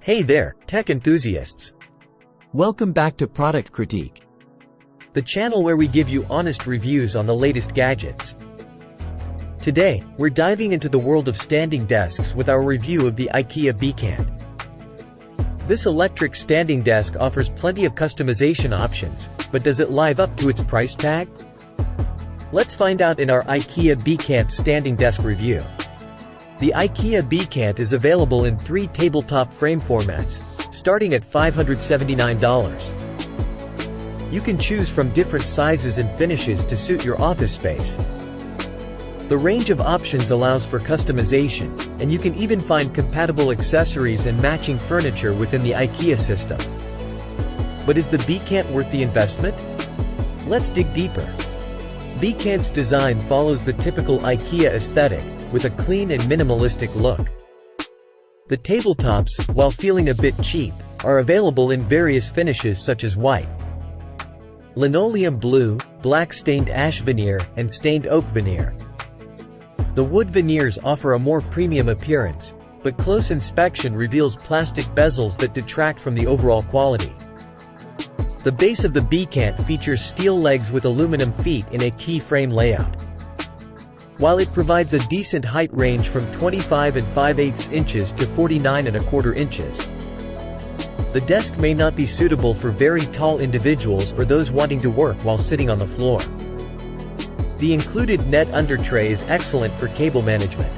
Hey there, tech enthusiasts! Welcome back to Product Critique, the channel where we give you honest reviews on the latest gadgets. Today, we're diving into the world of standing desks with our review of the IKEA Bekant. This electric standing desk offers plenty of customization options, but does it live up to its price tag? Let's find out in our IKEA Bekant standing desk review. The IKEA Bekant is available in 3 tabletop frame formats, starting at $579. You can choose from different sizes and finishes to suit your office space. The range of options allows for customization, and you can even find compatible accessories and matching furniture within the IKEA system. But is the Bekant worth the investment? Let's dig deeper. Bekant's design follows the typical IKEA aesthetic, with a clean and minimalistic look. The tabletops, while feeling a bit cheap, are available in various finishes such as white, linoleum blue, black stained ash veneer, and stained oak veneer. The wood veneers offer a more premium appearance, but close inspection reveals plastic bezels that detract from the overall quality. The base of the Bekant features steel legs with aluminum feet in a T-frame layout. While it provides a decent height range from 25 5/8 inches to 49 1/4 inches. The desk may not be suitable for very tall individuals or those wanting to work while sitting on the floor. The included net undertray is excellent for cable management.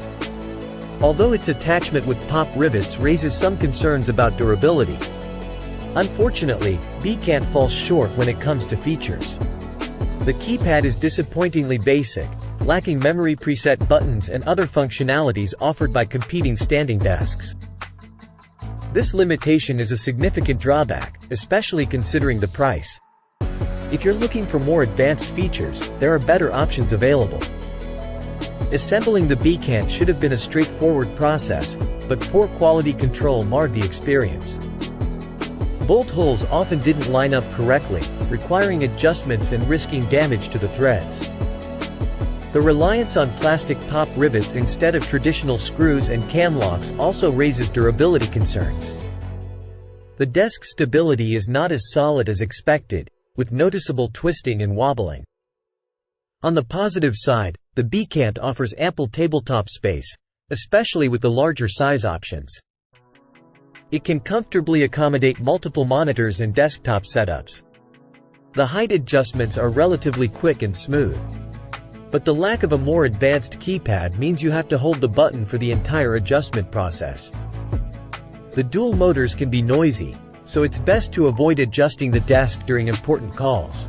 Although its attachment with pop rivets raises some concerns about durability. Unfortunately, Bekant falls short when it comes to features. The keypad is disappointingly basic, lacking memory preset buttons and other functionalities offered by competing standing desks. This limitation is a significant drawback, especially considering the price. If you're looking for more advanced features, there are better options available. Assembling the Bekant should have been a straightforward process, but poor quality control marred the experience. Bolt holes often didn't line up correctly, requiring adjustments and risking damage to the threads. The reliance on plastic pop rivets instead of traditional screws and cam locks also raises durability concerns. The desk stability is not as solid as expected, with noticeable twisting and wobbling. On the positive side, the Bekant offers ample tabletop space, especially with the larger size options. It can comfortably accommodate multiple monitors and desktop setups. The height adjustments are relatively quick and smooth. But the lack of a more advanced keypad means you have to hold the button for the entire adjustment process. The dual motors can be noisy, so it's best to avoid adjusting the desk during important calls.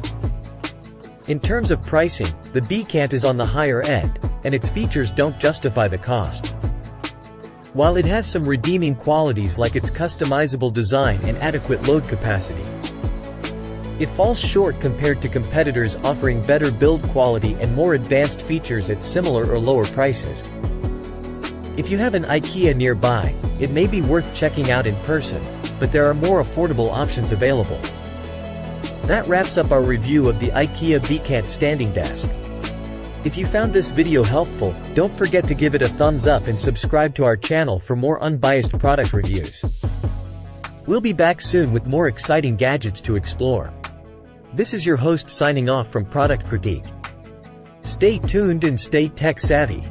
In terms of pricing, the Bekant is on the higher end, and its features don't justify the cost. While it has some redeeming qualities like its customizable design and adequate load capacity, it falls short compared to competitors offering better build quality and more advanced features at similar or lower prices. If you have an IKEA nearby, it may be worth checking out in person, but there are more affordable options available. That wraps up our review of the IKEA Bekant standing desk. If you found this video helpful, don't forget to give it a thumbs up and subscribe to our channel for more unbiased product reviews. We'll be back soon with more exciting gadgets to explore. This is your host signing off from Product Critique. Stay tuned and stay tech savvy.